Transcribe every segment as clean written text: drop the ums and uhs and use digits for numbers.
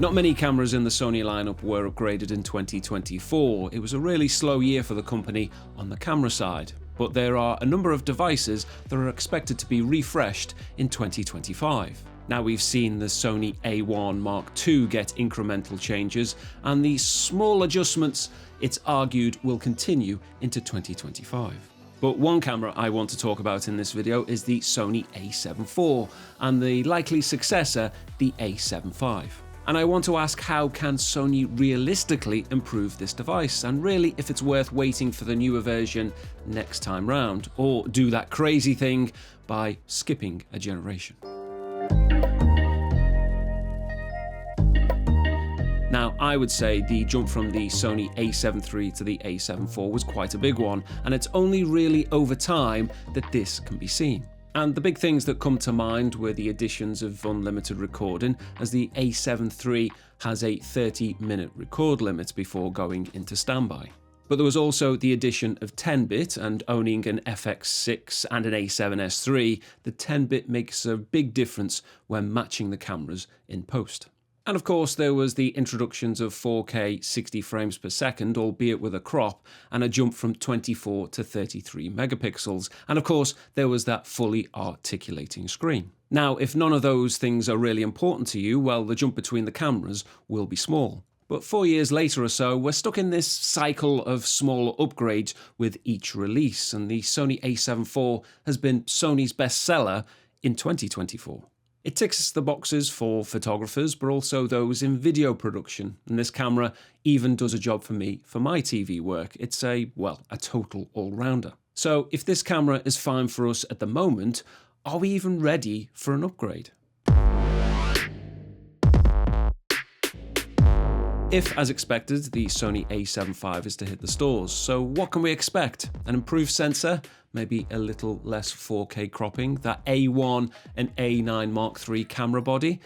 Not many cameras in the Sony lineup were upgraded in 2024. It was a really slow year for the company on the camera side, but there are a number of devices that are expected to be refreshed in 2025. Now we've seen the Sony A1 Mark II get incremental changes, and the small adjustments it's argued will continue into 2025. But one camera I want to talk about in this video is the Sony A7 IV and the likely successor, the A7 V. And I want to ask, how can Sony realistically improve this device, and really if it's worth waiting for the newer version next time round, or do that crazy thing by skipping a generation. Now, I would say the jump from the Sony A7 III to the A7 IV was quite a big one, and it's only really over time that this can be seen. And the big things that come to mind were the additions of unlimited recording, as the A7 III has a 30-minute record limit before going into standby. But there was also the addition of 10-bit, and owning an FX6 and an A7S III, the 10-bit makes a big difference when matching the cameras in post. And of course there was the introductions of 4K 60 frames per second, albeit with a crop, and a jump from 24 to 33 megapixels. And of course there was that fully articulating screen. Now, if none of those things are really important to you, well, the jump between the cameras will be small. But 4 years later or so, we're stuck in this cycle of smaller upgrades with each release, and the Sony A7 IV has been Sony's best seller in 2024. It ticks the boxes for photographers, but also those in video production, and this camera even does a job for me for my TV work. It's a total all-rounder. So if this camera is fine for us at the moment, are we even ready for an upgrade? If, as expected, the Sony A7 V is to hit the stores, so what can we expect? An improved sensor? Maybe a little less 4K cropping? That A1 and A9 Mark III camera body?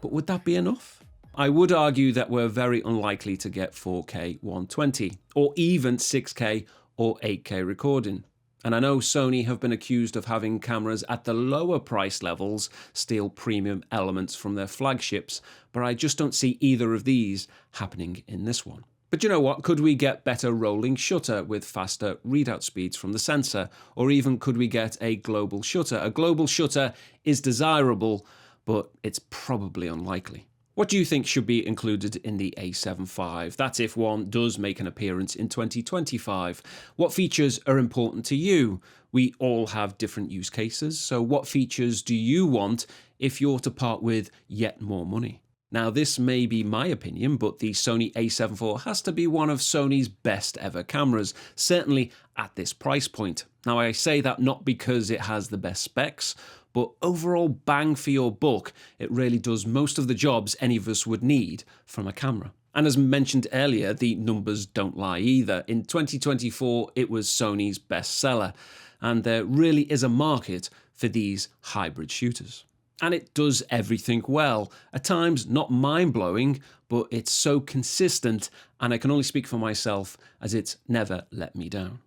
But would that be enough? I would argue that we're very unlikely to get 4K 120, or even 6K or 8K recording. And I know Sony have been accused of having cameras at the lower price levels steal premium elements from their flagships, but I just don't see either of these happening in this one. But you know what? Could we get better rolling shutter with faster readout speeds from the sensor? Or even could we get a global shutter? A global shutter is desirable, but it's probably unlikely. What do you think should be included in the A7 V? That's if one does make an appearance in 2025. What features are important to you? We all have different use cases, so what features do you want if you're to part with yet more money? Now, this may be my opinion, but the Sony A7 IV has to be one of Sony's best ever cameras, certainly at this price point. Now, I say that not because it has the best specs, but overall bang for your buck, it really does most of the jobs any of us would need from a camera. And as mentioned earlier, the numbers don't lie either. In 2024, it was Sony's best seller, and there really is a market for these hybrid shooters. And it does everything well. At times, not mind-blowing, but it's so consistent, and I can only speak for myself as it's never let me down.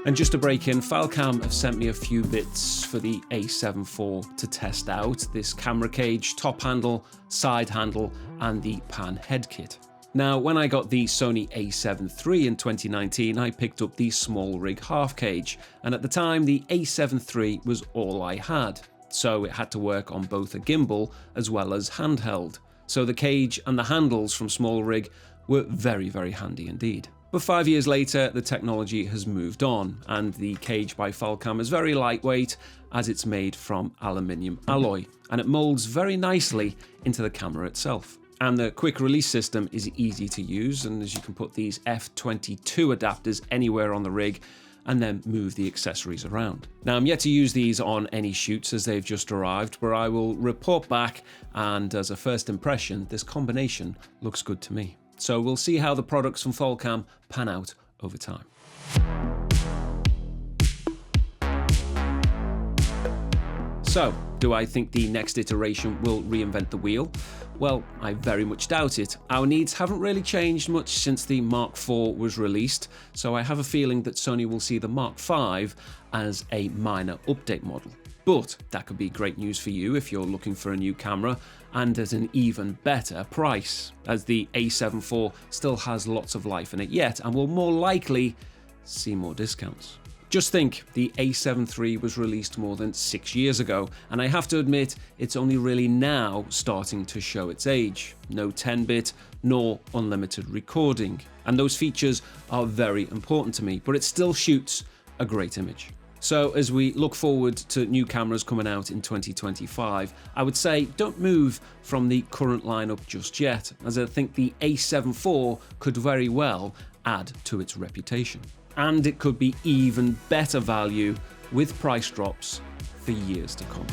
And just to break in, Falcam have sent me a few bits for the A7 IV to test out. This camera cage, top handle, side handle, and the pan head kit. Now, when I got the Sony A7 III in 2019, I picked up the small rig half cage, and at the time the A7 III was all I had, so it had to work on both a gimbal as well as handheld. So the cage and the handles from small rig were very, very handy indeed. But 5 years later, the technology has moved on, and the cage by Falcam is very lightweight as it's made from aluminium alloy, and it molds very nicely into the camera itself. And the quick release system is easy to use, and as you can put these F22 adapters anywhere on the rig and then move the accessories around. Now, I'm yet to use these on any shoots as they've just arrived, but I will report back, and as a first impression, this combination looks good to me. So we'll see how the products from Falcam pan out over time. So, do I think the next iteration will reinvent the wheel? Well, I very much doubt it. Our needs haven't really changed much since the Mark IV was released, so I have a feeling that Sony will see the Mark V as a minor update model. But that could be great news for you if you're looking for a new camera, and at an even better price, as the A7 IV still has lots of life in it yet and will more likely see more discounts. Just think, the A7 III was released more than 6 years ago, and I have to admit it's only really now starting to show its age. No 10-bit nor unlimited recording, and those features are very important to me, but it still shoots a great image. So as we look forward to new cameras coming out in 2025, I would say don't move from the current lineup just yet, as I think the A7 IV could very well add to its reputation. And it could be even better value with price drops for years to come.